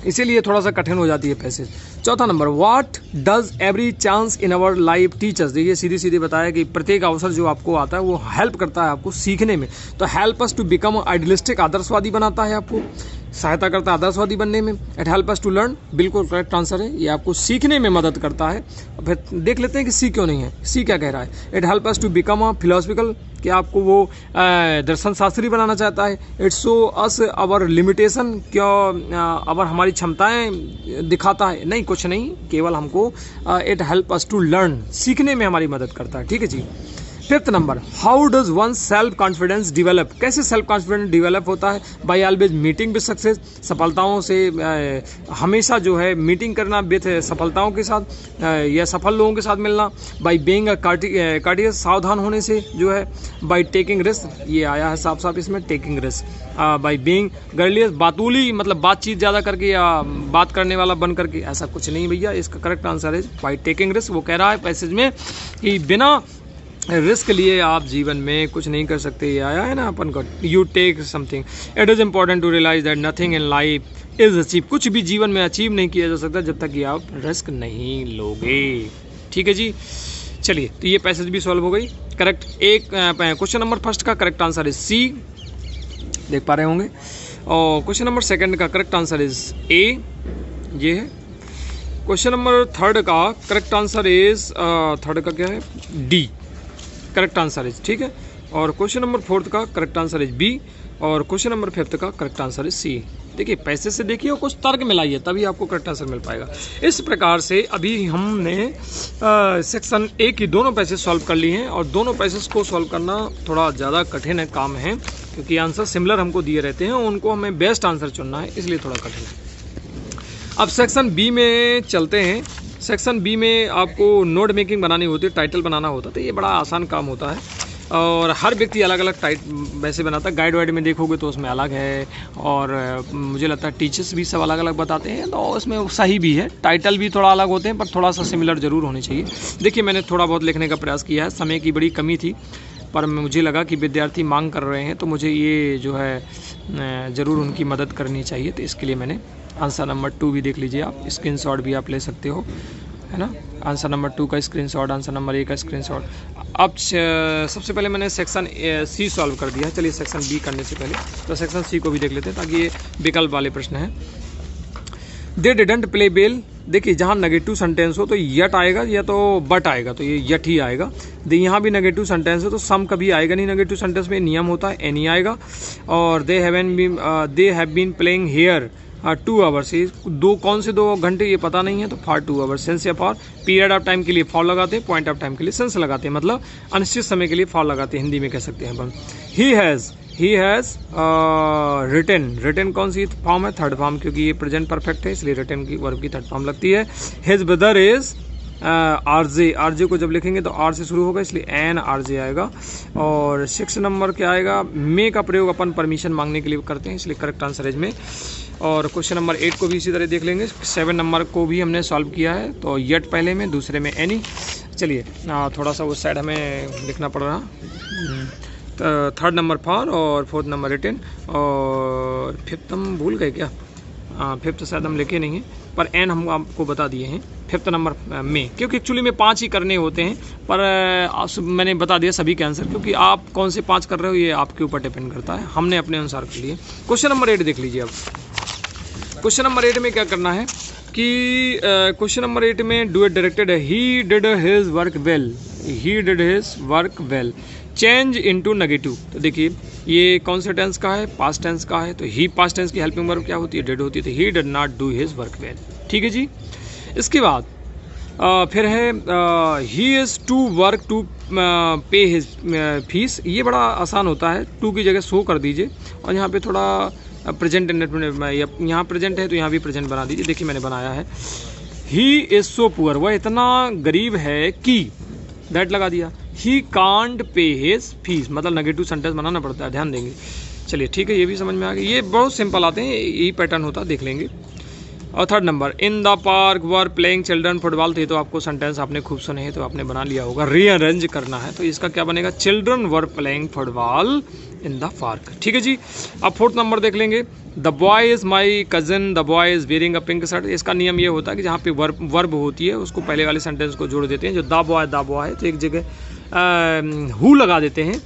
इसीलिए थोड़ा सा कठिन हो जाती है पैसेज। चौथा नंबर, what does every chance in our life teachers. देखिए सीधी सीधी बताया कि प्रत्येक अवसर जो आपको आता है वो हेल्प करता है आपको सीखने में। तो help us to become idealistic, आदर्शवादी बनाता है आपको। सहायता करता है आदर्शवादी बनने में। It help us to learn, बिल्कुल करेक्ट आंसर है, ये आपको सीखने में मदद करता है। फिर देख लेते हैं कि सी क्यों नहीं है, सी क्या कह रहा है। It help us to become a philosophical, कि आपको वो दर्शन शास्त्री बनाना चाहता है। It's show us our limitation, क्या अवर हमारी क्षमताएं दिखाता है, नहीं कुछ नहीं, केवल हमको it help us to learn, सीखने में हमारी मदद करता है। ठीक है जी। Fifth number, how does one self confidence develop, कैसे सेल्फ कॉन्फिडेंस डिवेलप होता है। By always meeting with success, सफलताओं से हमेशा जो है मीटिंग करना विद सफलताओं के साथ या सफल लोगों के साथ मिलना। बाय बीइंग कार्टियस, सावधान होने से जो है। बाय टेकिंग रिस्क, ये आया है साफ साफ इसमें टेकिंग रिस्क। बाय बीइंग गर्लियस, बातूली मतलब बातचीत ज़्यादा करके या बात करने वाला बन करके, ऐसा कुछ नहीं भैया, इसका करेक्ट आंसर है बाय टेकिंग रिस्क। वो कह रहा है पैसेज में कि बिना रिस्क लिए आप जीवन में कुछ नहीं कर सकते, ये आया है ना अपन को। You take something, it is important to realise that nothing in life is achieve, कुछ भी जीवन में अचीव नहीं किया जा सकता जब तक कि आप रिस्क नहीं लोगे। ठीक है जी, चलिए तो ये पैसेज भी सॉल्व हो गई। करेक्ट, एक क्वेश्चन नंबर फर्स्ट का करेक्ट आंसर इज सी, देख पा रहे होंगे। और क्वेश्चन नंबर सेकंड का करेक्ट आंसर इज ए, ये है। क्वेश्चन नंबर थर्ड का करेक्ट आंसर इज, थर्ड का क्या है, डी, करेक्ट आंसर इज, ठीक है। और क्वेश्चन नंबर फोर्थ का करेक्ट आंसर इज बी, और क्वेश्चन नंबर फिफ्थ का करेक्ट आंसर इज सी। देखिए पैसे से देखिए और कुछ तर्क मिलाइए तभी आपको करेक्ट आंसर मिल पाएगा। इस प्रकार से अभी हमने सेक्शन ए की दोनों पैसेज सॉल्व कर लिए हैं, और दोनों पैसेज को सॉल्व करना थोड़ा ज़्यादा कठिन है काम है, क्योंकि आंसर सिमिलर हमको दिए रहते हैं, उनको हमें बेस्ट आंसर चुनना है, इसलिए थोड़ा कठिन है। अब सेक्शन बी में चलते हैं। सेक्शन बी में आपको नोट मेकिंग बनानी होती है, टाइटल बनाना होता है, तो ये बड़ा आसान काम होता है, और हर व्यक्ति अलग अलग वैसे बनाता है। गाइड वाइड में देखोगे तो उसमें अलग है, और मुझे लगता है टीचर्स भी सब अलग अलग बताते हैं, तो उसमें सही भी है। टाइटल भी थोड़ा अलग होते हैं, पर थोड़ा सा सिमिलर ज़रूर होने चाहिए। देखिए मैंने थोड़ा बहुत लिखने का प्रयास किया है, समय की बड़ी कमी थी, पर मुझे लगा कि विद्यार्थी मांग कर रहे हैं, तो मुझे ये जो है ज़रूर उनकी मदद करनी चाहिए, तो इसके लिए मैंने आंसर नंबर 2 भी देख लीजिए आप, स्क्रीनशॉट भी आप ले सकते हो, है ना। आंसर नंबर 2 का स्क्रीनशॉट, आंसर नंबर 1 का स्क्रीनशॉट। अब सबसे पहले मैंने सेक्शन सी सॉल्व कर दिया है, चलिए सेक्शन बी करने से पहले तो सेक्शन सी को भी देख लेते हैं, ताकि ये विकल्प वाले प्रश्न हैं। दे डिडंट प्ले बेल, देखिए जहाँ नेगेटिव सेंटेंस हो तो यट आएगा या तो बट आएगा, तो ये यट ही आएगा। यहाँ भी नेगेटिव सेंटेंस है तो सम कभी आएगा नहीं, नेगेटिव सेंटेंस में नियम होता है एनी आएगा। और they have been playing here 2 hours, ये कौन से 2 घंटे ये पता नहीं है, तो फॉर 2 आवर्स। सेंस या फॉर, पीरियड ऑफ टाइम के लिए फॉर लगाते हैं, पॉइंट ऑफ टाइम के लिए सेंस लगाते हैं, मतलब अनिश्चित समय के लिए फॉर लगाते हैं, हिंदी में कह सकते हैं अपन। ही हैज़ रिटन कौन सी फॉर्म है, थर्ड फॉर्म, क्योंकि ये प्रेजेंट परफेक्ट है इसलिए रिटन की वर्ब की थर्ड फॉर्म लगती है। हिज ब्रदर इज आरजे को जब लिखेंगे तो आर से शुरू होगा, इसलिए एन आरजे आएगा। और 6 नंबर क्या आएगा, मे का प्रयोग अपन परमिशन मांगने के लिए करते हैं, इसलिए करेक्ट आंसर है में। और क्वेश्चन नंबर 8 को भी इसी तरह देख लेंगे। 7 नंबर को भी हमने सॉल्व किया है, तो यट पहले में, दूसरे में एनी। चलिए थोड़ा सा उस साइड हमें लिखना पड़ रहा। थर्ड नंबर फॉर, और फोर्थ नंबर रिटन, और फिफ्थ हम भूल गए क्या, फिफ्थ शायद हम लिखे नहीं हैं, पर एन हम आपको बता दिए हैं। फिफ्थ नंबर में, क्योंकि एक्चुअली में 5 ही करने होते हैं, पर मैंने बता दिया सभी के आंसर, क्योंकि आप कौन से 5 कर रहे हो ये आपके ऊपर डिपेंड करता है, हमने अपने अनुसार कर लिए। क्वेश्चन नंबर 8 देख लीजिए। अब क्वेश्चन नंबर 8 में क्या करना है कि क्वेश्चन नंबर 8 में डू इट डायरेक्टेड है, he did his work well, he did his work well, change into negative. तो देखिए ये कौन से टेंस का है, पास्ट टेंस का है, तो ही पास्ट टेंस की हेल्पिंग वर्ब क्या होती है, डिड होती है, तो he did not do his work well. ठीक है जी। इसके बाद फिर है he is to work to pay his fees, ये बड़ा आसान होता है, टू की जगह सो कर दीजिए, और यहाँ पे थोड़ा प्रेजेंट, यहाँ प्रेजेंट है तो यहाँ भी प्रेजेंट बना दीजिए। देखिए मैंने बनाया है, ही इज़ सो पुअर, वह इतना गरीब है कि, दैट लगा दिया। He can't pay his fees, मतलब नेगेटिव सेंटेंस बनाना पड़ता है, ध्यान देंगे। चलिए ठीक है, ये भी समझ में आ गया, ये बहुत सिंपल आते हैं, यही पैटर्न होता है, देख लेंगे। और third number, in the park were playing children football, थे तो आपको सेंटेंस आपने खूब सुने हैं तो आपने बना लिया होगा। रीअरेंज करना है तो इसका क्या बनेगा, children were playing football in the park. ठीक है जी। अब फोर्थ नंबर देख लेंगे, the boy is my cousin, the boy is wearing a pink shirt. इसका नियम ये होता है कि जहाँ पे वर्ब होती है उसको पहले वाले सेंटेंस को जोड़ देते हैं, जो द बॉय है तो एक जगह हु लगा देते हैं,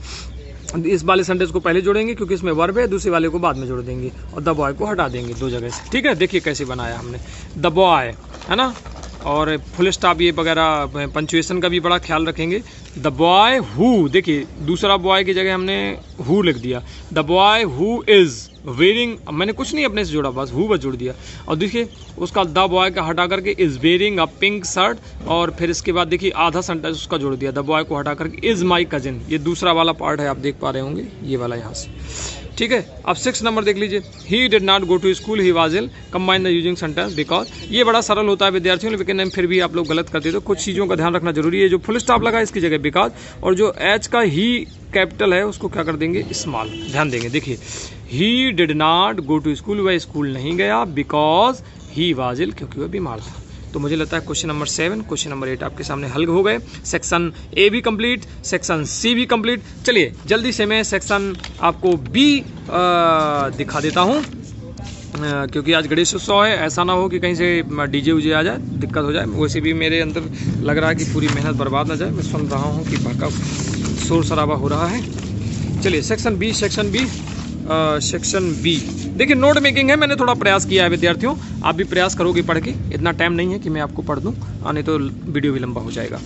इस वाले सेंटेंस को पहले जोड़ेंगे क्योंकि इसमें वर्ब है, दूसरे वाले को बाद में जोड़ देंगे और द बॉय को हटा देंगे दो जगह से। ठीक है, देखिए कैसे बनाया हमने द बॉय, है ना। और फुल स्टॉप ये वगैरह पंचुएशन का भी बड़ा ख्याल रखेंगे। द बॉय हु, देखिए दूसरा बॉय की जगह हमने हु लिख दिया। The boy who is wearing, मैंने कुछ नहीं अपने से जोड़ा, बस हु बस जोड़ दिया। और देखिए उसका द बॉय का हटा करके is wearing a pink shirt, और फिर इसके बाद देखिए आधा सेंटेंस उसका जोड़ दिया, द बॉय को हटा करके इज माई कजिन। ये दूसरा वाला पार्ट है, आप देख पा रहे होंगे ये वाला यहाँ से। ठीक है, अब 6 नंबर देख लीजिए। He did not go to school, he was ill, combine the using sentence because. ये बड़ा सरल होता है विद्यार्थियों, लेकिन फिर भी आप लोग गलत करते हो, तो कुछ चीज़ों का ध्यान रखना जरूरी है। जो फुल स्टॉप लगा इसकी जगह बिकॉज, और जो एच का ही कैपिटल है उसको क्या कर देंगे, स्मॉल। ध्यान देंगे, देखिए he did not go to school, वह स्कूल नहीं गया, बिकॉज ही वाज इल, क्योंकि वह बीमार था। तो मुझे लगता है क्वेश्चन नंबर 7, क्वेश्चन नंबर 8 आपके सामने हल हो गए। सेक्शन ए भी कंप्लीट, सेक्शन सी भी कंप्लीट। चलिए जल्दी से मैं सेक्शन आपको बी दिखा देता हूँ, क्योंकि आज गणेश उत्सव है, ऐसा ना हो कि कहीं से डीजे उजे आ जाए, दिक्कत हो जाए। वैसे भी मेरे अंदर लग रहा है कि पूरी मेहनत बर्बाद ना जाए। मैं सुन रहा हूँ कि बाका शोर शराबा हो रहा है। चलिए सेक्शन बी, सेक्शन बी देखिए नोट मेकिंग है। मैंने थोड़ा प्रयास किया है विद्यार्थियों, आप भी प्रयास करोगे पढ़ के। इतना टाइम नहीं है कि मैं आपको पढ़ दूं, नहीं तो वीडियो भी लंबा हो जाएगा।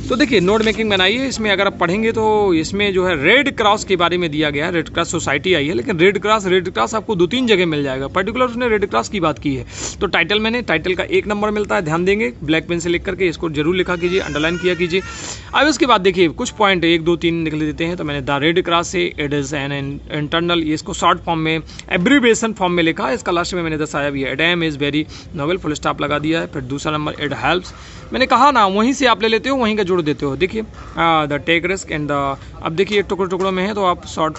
तो देखिए नोट मेकिंग बनाई है। इसमें अगर आप पढ़ेंगे तो इसमें जो है रेड क्रॉस के बारे में दिया गया है। रेड क्रॉस सोसाइटी आई है, लेकिन रेड क्रॉस आपको 2-3 जगह मिल जाएगा। पर्टिकुलर उसने रेड क्रॉस की बात की है। तो टाइटल का 1 नंबर मिलता है, ध्यान देंगे। ब्लैक पेन से लिख करके इसको जरूर लिखा कीजिए, अंडरलाइन किया कीजिए। अब उसके बाद देखिए कुछ पॉइंट 1, 2, 3 निकल देते हैं। तो मैंने द रेड क्रॉस से इट इज एन इंटरनल, इसको शॉर्ट फॉर्म में एब्रीविएशन फॉर्म में लिखा है। इसका लास्ट में मैंने दर्शाया भी है। Adam is very noble, full stop लगा दिया है। फिर दूसरा नंबर इट हेल्प्स, मैंने कहा ना वहीं से आप ले लेते हो, वहीं का जोड़ देते हो। देखिए the take risk and the, अब देखिए टुकड़ों में है तो आप शॉर्ट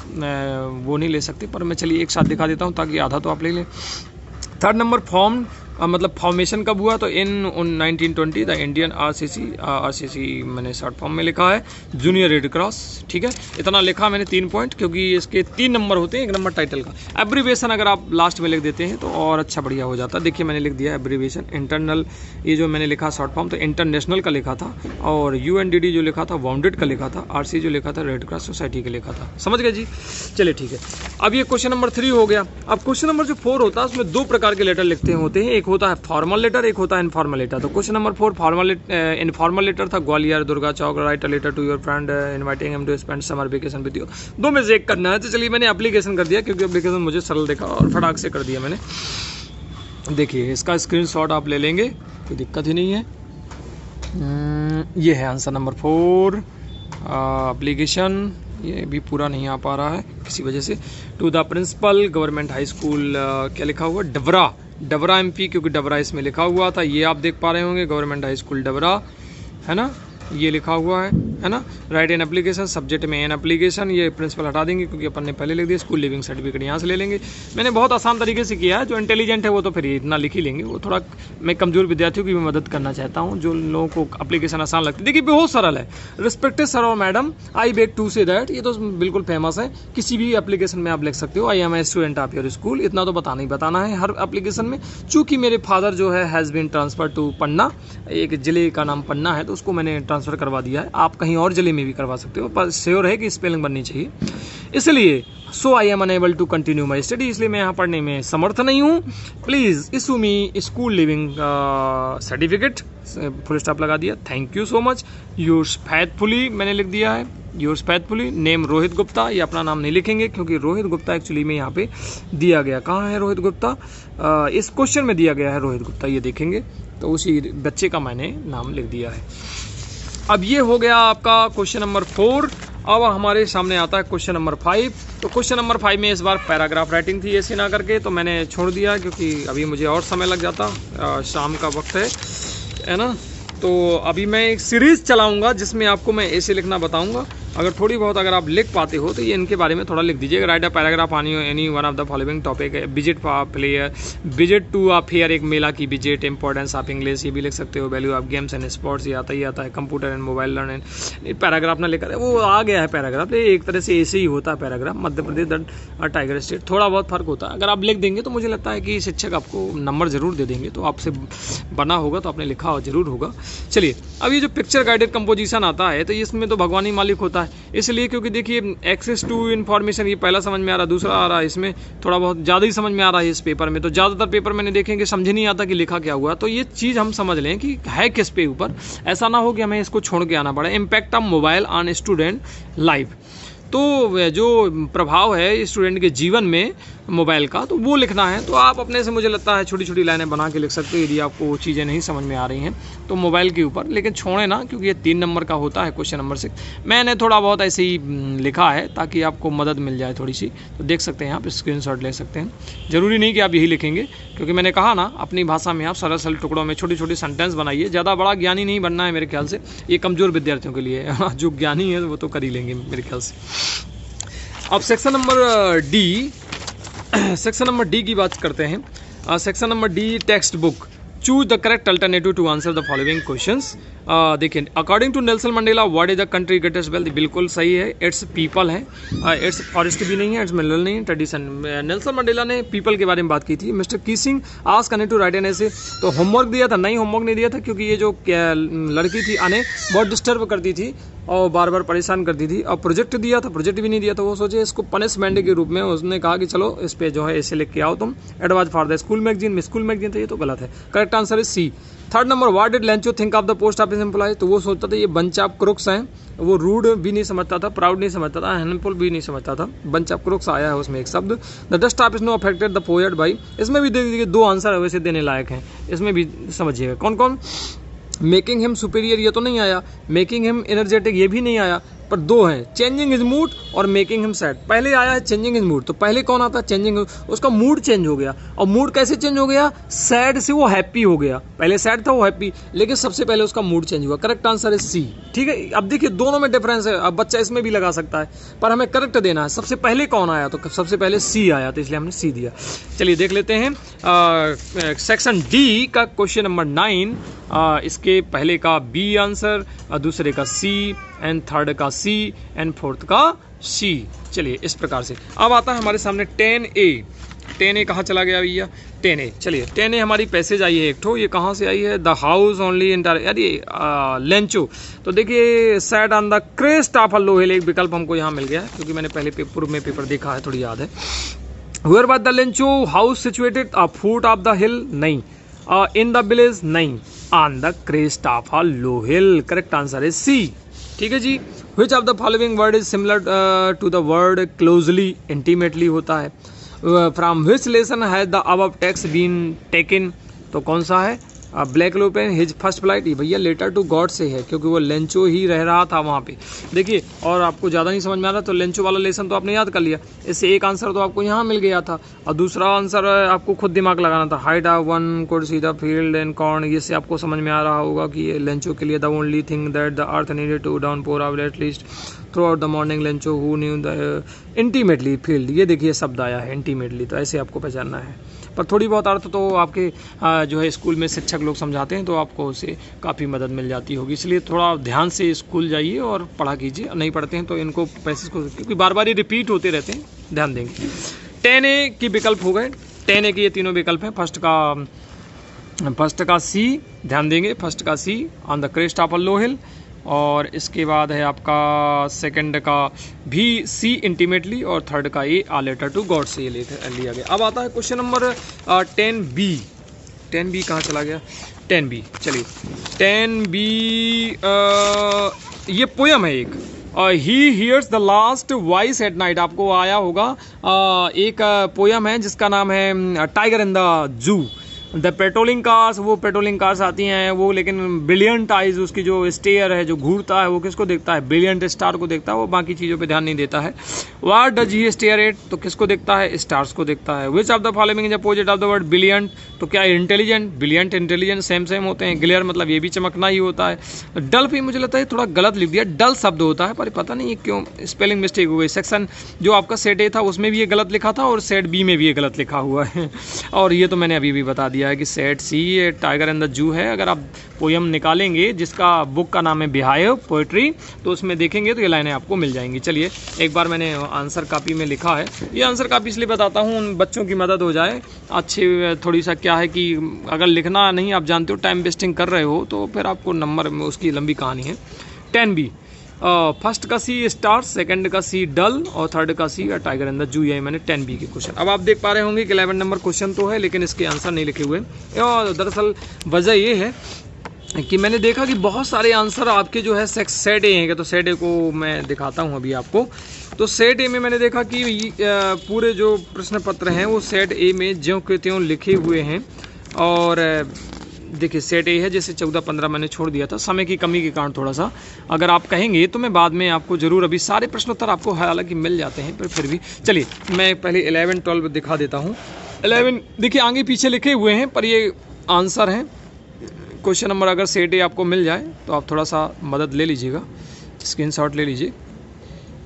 वो नहीं ले सकते, पर मैं चलिए एक साथ दिखा देता हूँ ताकि आधा तो आप ले लें। 3rd नंबर फॉर्म, मतलब फॉर्मेशन कब हुआ, तो इन 1920 द इंडियन आरसीसी मैंने शॉर्ट फॉर्म में लिखा है, जूनियर रेड क्रॉस। ठीक है, इतना लिखा मैंने 3 पॉइंट, क्योंकि इसके 3 नंबर होते हैं, 1 नंबर टाइटल का। एब्रीविएशन अगर आप लास्ट में लिख देते हैं तो और अच्छा बढ़िया हो जाता है। देखिए मैंने लिख दिया एब्रीविएशन इंटरनल, ये जो मैंने लिखा शॉर्ट फॉर्म तो इंटरनेशनल का लिखा था, और UNDD जो लिखा था वाउंडेड का लिखा था, RC जो लिखा था रेड क्रॉस सोसाइटी का लिखा था। समझ गए जी। चलिए ठीक है, अब ये क्वेश्चन नंबर 3 हो गया। अब क्वेश्चन नंबर जो 4 होता है उसमें 2 प्रकार के लेटर लिखते होते हैं, एक होता है फॉर्मल लेटर, एक होता है इनफॉर्मल लेटर। तो question number 4 formal informal letter था, Gwalior Durga Chowk, write a letter to your friend inviting him to spend summer vacation with you. 2 में से एक करना है। तो चलिए मैंने एप्लीकेशन कर दिया, क्योंकि एप्लीकेशन मुझे सरल देखा और फटाक से कर दिया मैंने। देखिए इसका स्क्रीनशॉट आप ले लेंगे, कोई दिक्कत ही नहीं है। ये है आंसर नंबर 4 एप्लीकेशन। ये भी पूरा नहीं आ पा रहा है किसी वजह से। To the principal government high school, क्या लिखा हुआ, डबरा MP, क्योंकि डबरा इसमें लिखा हुआ था। ये आप देख पा रहे होंगे गवर्नमेंट हाई स्कूल डबरा, है ना, ये लिखा हुआ है ना। राइट एन एप्लीकेशन, सब्जेक्ट में एन एप्लीकेशन, ये प्रिंसिपल हटा देंगे क्योंकि अपन ने पहले लिख दिया। स्कूल लिविंग सर्टिफिकेट यहाँ से ले लेंगे। मैंने बहुत आसान तरीके से किया है, जो इंटेलिजेंट है वो तो फिर इतना लिख ही लेंगे। वो थोड़ा मैं कमजोर विद्यार्थियों की भी मदद करना चाहता हूँ, जो लोगों को एप्लीकेशन आसान लगती है। देखिए बहुत सरल है। रिस्पेक्टेड सर और madam, I beg to say that, ये तो बिल्कुल फेमस है, किसी भी एप्लीकेशन में आप लिख सकते हो। I am a student of your school, इतना तो बताना ही बताना है हर एप्लीकेशन में। चूँकि मेरे फादर जो है हैज़ बीन ट्रांसफर टू पन्ना, एक जिले का नाम पन्ना है, तो उसको मैंने ट्रांसफ़र करवा दिया है। आप कहीं और जिले में भी करवा सकते हो, पर श्योर है कि स्पेलिंग बननी चाहिए। इसलिए so I am unable to continue my study, इसलिए मैं यहाँ पढ़ने में समर्थ नहीं हूँ। Please issue me school leaving certificate, full stop लगा दिया। Thank you so much. Yours faithfully मैंने लिख दिया है, yours faithfully. Name Rohit Gupta, ये अपना नाम नहीं लिखेंगे क्योंकि रोहित गुप्ता एक्चुअली में यहाँ पे दिया गया। कहाँ है रोहित गुप्ता, इस क्वेश्चन में दिया गया है रोहित गुप्ता, ये देखेंगे तो उसी बच्चे का मैंने नाम लिख दिया है। अब ये हो गया आपका क्वेश्चन नंबर 4। अब हमारे सामने आता है क्वेश्चन नंबर 5। तो क्वेश्चन नंबर 5 में इस बार पैराग्राफ राइटिंग थी ऐसे ना करके, तो मैंने छोड़ दिया क्योंकि अभी मुझे और समय लग जाता, शाम का वक्त है ना। तो अभी मैं एक सीरीज़ चलाऊंगा जिसमें आपको मैं ऐसे लिखना बताऊंगा। अगर थोड़ी बहुत अगर आप लिख पाते हो तो ये इनके बारे में थोड़ा लिख दीजिएगा। Write a paragraph on any one of the following topic है। Visit player, visit to a fair, एक मेला की विजिट। इंपॉर्टेंस ऑफ इंग्लिश, ये भी लिख सकते हो। Value of games and sports, ये आता है। Computer and mobile learn and, paragraph ना लेकर वो आ गया है पैराग्राफ, एक तरह से ऐसे ही होता है paragraph. Madhya Pradesh the tiger state, थोड़ा बहुत फर्क होता है। अगर आप लिख देंगे तो मुझे लगता है कि शिक्षक आपको नंबर जरूर दे देंगे, तो आपसे बना होगा तो आपने लिखा जरूर होगा। चलिए अब ये जो पिक्चर गाइडेड कंपोजिशन आता है तो इसमें तो भगवानी मालिक होता है, है, इसलिए क्योंकि देखिए एक्सेस टू इन्फॉर्मेशन ये पहला समझ में आ रहा है, दूसरा आ रहा है इसमें थोड़ा बहुत ज़्यादा ही समझ में आ रहा है इस पेपर में। तो ज़्यादातर पेपर मैंने देखेंगे समझ नहीं आता कि लिखा क्या हुआ, तो ये चीज़ हम समझ लें कि है किस पे ऊपर, ऐसा ना हो कि हमें इसको छोड़ के आना पड़े। Impact of mobile on student life, तो जो प्रभाव है स्टूडेंट के जीवन में मोबाइल का, तो वो लिखना है। तो आप अपने से मुझे लगता है छोटी छोटी लाइनें बना के लिख सकते हो यदि आपको वो चीज़ें नहीं समझ में आ रही हैं तो मोबाइल के ऊपर, लेकिन छोड़े ना, क्योंकि ये 3 नंबर का होता है क्वेश्चन नंबर 6। मैंने थोड़ा बहुत ऐसे ही लिखा है ताकि आपको मदद मिल जाए थोड़ी सी, तो देख सकते हैं आप, स्क्रीनशॉट ले सकते हैं। ज़रूरी नहीं कि आप यही लिखेंगे, क्योंकि मैंने कहा ना अपनी भाषा में आप सरल सरल टुकड़ों में छोटी छोटी सेंटेंस बनाइए। ज़्यादा बड़ा ज्ञानी नहीं बनना है मेरे ख्याल से, ये कमज़ोर विद्यार्थियों के लिए है। जो ज्ञानी है वो तो कर ही लेंगे मेरे ख्याल से। अब सेक्शन नंबर डी की बात करते हैं। Section number D, textbook. Choose the correct alternative to answer the following questions. देखिए, according to Nelson Mandela what is the country greatest wealth, बिल्कुल सही है, इट्स पीपल है, इट्स फॉरेस्ट भी नहीं है, इट्स मिनरल नहीं है, ट्रेडिशन। नेल्सन मंडेला ने पीपल के बारे में बात की थी। Mister Keesing asked Anne to write an essay, तो होमवर्क दिया था, नहीं होमवर्क नहीं दिया था, क्योंकि ये जो लड़की थी अने बहुत डिस्टर्ब करती थी और बार बार परेशान करती थी। और प्रोजेक्ट दिया था, प्रोजेक्ट भी नहीं दिया था, वो सोचे इसको पनिशमेंट के रूप में उसने कहा कि चलो इस पे जो है ऐसे लिख के आओ तुम, advice for the school magazine में, स्कूल मैगजीन था, ये तो गलत है। Correct answer is C. Third number, what did Lencho think of the post office employ, तो वो सोचता था ये बंच ऑफ क्रुक्स हैं, वो रूड भी नहीं समझता था, प्राउड नहीं समझता था, हैंडफुल भी नहीं समझता था, बंच ऑफ क्रुक्स आया है उसमें एक शब्द। The dust of snow affected the poet by, इसमें भी देखिए 2 आंसर वैसे देने लायक हैं, इसमें भी समझिएगा कौन कौन। मेकिंग हिम सुपीरियर ये तो नहीं आया, मेकिंग हिम एनर्जेटिक ये भी नहीं आया, पर 2 हैं, चेंजिंग हिज मूड और मेकिंग हिम सैड। पहले आया है चेंजिंग हिज मूड, तो पहले कौन आता है, चेंजिंग, उसका मूड चेंज हो गया। और मूड कैसे चेंज हो गया, सैड से वो हैप्पी हो गया, पहले सैड था वो हैप्पी, लेकिन सबसे पहले उसका मूड चेंज हुआ। करेक्ट आंसर है सी। ठीक है, अब देखिए दोनों में डिफरेंस है, अब बच्चा इसमें भी लगा सकता है, पर हमें करेक्ट देना है। सबसे पहले कौन आया, तो सबसे पहले सी आया, तो इसलिए हमने सी दिया। चलिए देख लेते हैं सेक्शन डी का क्वेश्चन नंबर 9। इसके पहले का बी आंसर, दूसरे का सी, एंड थर्ड का सी, एंड फोर्थ का सी। चलिए इस प्रकार से अब आता है हमारे सामने 10A। 10A कहाँ चला गया भैया, 10A। चलिए 10A हमारी पैसेज आई है एक ठो, ये कहाँ से आई है, द हाउस ओनली इंटर, यानी लेंचो। तो देखिए sat on the crest of a low hill, एक विकल्प हमको यहाँ मिल गया, क्योंकि मैंने पहले पूर्व में पेपर देखा है, थोड़ी याद है। Where was the Lencho house situated, a foot of the hill, नहीं, इन द विलेज, नहीं, on the crest of a low hill. Correct answer है सी। ठीक है जी। Which of the following word is similar to the word closely, intimately होता है। From which lesson has the above text been taken, तो कौन सा है, ब्लैक लोपेन हिज फर्स्ट फ्लाइट, ये भैया लेटर टू गॉड से है, क्योंकि वो लेंचो ही रह रहा था वहाँ पे। देखिए, और आपको ज़्यादा नहीं समझ में आ रहा तो लेंचो वाला लेसन तो आपने याद कर लिया, इससे एक आंसर तो आपको यहाँ मिल गया था, और दूसरा आंसर आपको खुद दिमाग लगाना था। Hide of one could see the field and corn, ये से आपको समझ में आ रहा होगा कि ये लेंचो के लिए the only thing that the earth needed to downpour of at least throughout the morning Lencho who knew the intimately field, ये देखिए शब्द आया है इंटीमेटली, तो ऐसे आपको पहचानना है। पर थोड़ी बहुत अर्थ तो आपके जो है स्कूल में शिक्षक लोग समझाते हैं, तो आपको उससे काफ़ी मदद मिल जाती होगी, इसलिए थोड़ा ध्यान से स्कूल जाइए और पढ़ा कीजिए। नहीं पढ़ते हैं तो इनको पैसेज को, क्योंकि बार बार ये रिपीट होते रहते हैं, ध्यान देंगे। 10A की विकल्प हो गए, 10A के ये तीनों विकल्प हैं। फर्स्ट का सी, ध्यान देंगे, फर्स्ट का C, on the crest of a low hill, और इसके बाद है आपका सेकंड का भी सी, इंटीमेटली, और थर्ड का ए, आ लेटर टू गॉड से ये लिया गया। अब आता है क्वेश्चन नंबर 10B। 10B कहाँ चला गया, 10B। चलिए 10B ये पोयम है एक, he hears the last voice at night, आपको आया होगा। एक पोयम है जिसका नाम है tiger in the zoo. The patrolling cars, वो पेट्रोलिंग कार्स आती हैं वो, लेकिन ब्रिलियंट आइज, उसकी जो स्टेयर है जो घूरता है वो किसको देखता है, ब्रिलियंट स्टार को देखता है, वो बाकी चीज़ों पे ध्यान नहीं देता है। What does he stare at, तो किसको देखता है, स्टार्स को देखता है। Which of the following is opposite of the word brilliant, तो क्या इंटेलिजेंट, ब्रिलियंट इंटेलिजेंट सेम होते हैं। ग्लेयर मतलब ये भी चमकना ही होता है। डल पे मुझे लगता है थोड़ा गलत लिख दिया, डल शब्द होता है, पर पता नहीं क्यों स्पेलिंग मिस्टेक हो गई। सेक्शन जो आपका सेट ए था उसमें भी ये गलत लिखा था, और सेट बी में भी ये गलत लिखा हुआ है, और ये तो मैंने अभी भी बता दिया है कि सेट सी ये टाइगर एंड द जू है। अगर आप पोयम निकालेंगे जिसका बुक का नाम है बिहाइव पोएट्री, तो उसमें देखेंगे तो ये लाइनें आपको मिल जाएंगी। चलिए एक बार मैंने आंसर कापी में लिखा है, ये आंसर कापी इसलिए बताता हूँ उन बच्चों की मदद हो जाए। अच्छी थोड़ी सा क्या है कि अगर लिखना नहीं आप जानते हो, टाइम वेस्टिंग कर रहे हो, तो फिर आपको नंबर में उसकी लंबी कहानी है। 10B फर्स्ट का सी स्टार, सेकंड का सी डल और थर्ड का सी टाइगर इन द जू। यही मैंने 10B के क्वेश्चन। अब आप देख पा रहे होंगे कि 11 नंबर क्वेश्चन तो है लेकिन इसके आंसर नहीं लिखे हुए। और दरअसल वजह ये है कि मैंने देखा कि बहुत सारे आंसर आपके जो है सेट ए हैं। तो सेट ए को मैं दिखाता हूँ अभी आपको। तो सेट ए में मैंने देखा कि पूरे जो प्रश्न पत्र हैं वो सेट ए में ज्यों के त्यों लिखे हुए हैं। और देखिए सेट ए है, जैसे 14-15 मैंने छोड़ दिया था समय की कमी के कारण थोड़ा सा। अगर आप कहेंगे तो मैं बाद में आपको ज़रूर, अभी सारे प्रश्नोत्तर आपको हालांकि मिल जाते हैं पर फिर भी चलिए मैं पहले 11-12 दिखा देता हूँ। 11 देखिए आगे पीछे लिखे हुए हैं पर ये आंसर हैं। क्वेश्चन नंबर अगर सेट ए आपको मिल जाए तो आप थोड़ा सा मदद ले लीजिएगा, स्क्रीनशॉट ले लीजिए।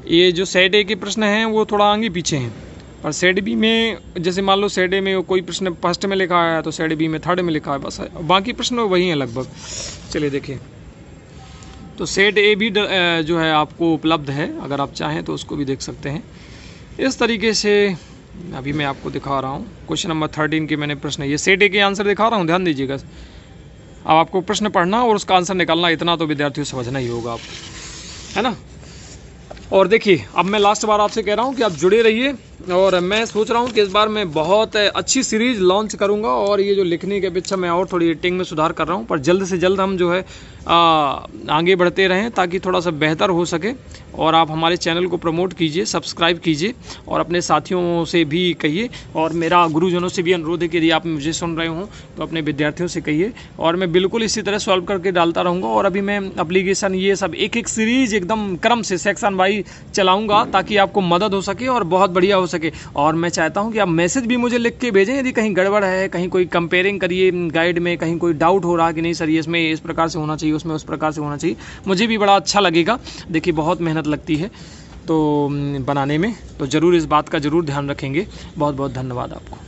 ये जो सेट ए के प्रश्न हैं वो थोड़ा आगे पीछे हैं, पर सेट बी में जैसे मान लो सेट ए में कोई प्रश्न फर्स्ट में लिखा है तो सेट बी में थर्ड में लिखा है, बस बाकी प्रश्न वही हैं लगभग। चलिए देखिए, तो सेट ए भी जो है आपको उपलब्ध है, अगर आप चाहें तो उसको भी देख सकते हैं। इस तरीके से अभी मैं आपको दिखा रहा हूँ। क्वेश्चन नंबर 13 के मैंने प्रश्न, ये सेट ए के आंसर दिखा रहा हूँ, ध्यान दीजिएगा। अब आपको प्रश्न पढ़ना और उसका आंसर निकालना, इतना तो विद्यार्थियों समझना ही होगा आप, है ना। और देखिए अब मैं लास्ट बार आपसे कह रहा हूँ कि आप जुड़े रहिए। और मैं सोच रहा हूँ कि इस बार मैं बहुत अच्छी सीरीज़ लॉन्च करूँगा। और ये जो लिखने के अपेक्षा मैं और थोड़ी एडिटिंग में सुधार कर रहा हूँ, पर जल्द से जल्द हम जो है आगे बढ़ते रहें ताकि थोड़ा सा बेहतर हो सके। और आप हमारे चैनल को प्रमोट कीजिए, सब्सक्राइब कीजिए और अपने साथियों से भी कहिए। और मेरा गुरुजनों से भी अनुरोध है कि यदि आप मुझे सुन रहे हों तो अपने विद्यार्थियों से कहिए। और मैं बिल्कुल इसी तरह सॉल्व करके डालता रहूँगा। और अभी मैं एप्लीकेशन ये सब एक सीरीज़ एकदम क्रम से सेक्शन वाइज चलाऊँगा ताकि आपको मदद हो सके और बहुत बढ़िया हो सके। और मैं चाहता हूं कि आप मैसेज भी मुझे लिख के भेजें यदि कहीं गड़बड़ है, कहीं कोई कंपेयरिंग करिए गाइड में, कहीं कोई डाउट हो रहा कि नहीं सर ये इसमें इस प्रकार से होना चाहिए, उसमें उस प्रकार से होना चाहिए, मुझे भी बड़ा अच्छा लगेगा। देखिए बहुत मेहनत लगती है तो बनाने में, तो ज़रूर इस बात का ज़रूर ध्यान रखेंगे। बहुत बहुत धन्यवाद आपको।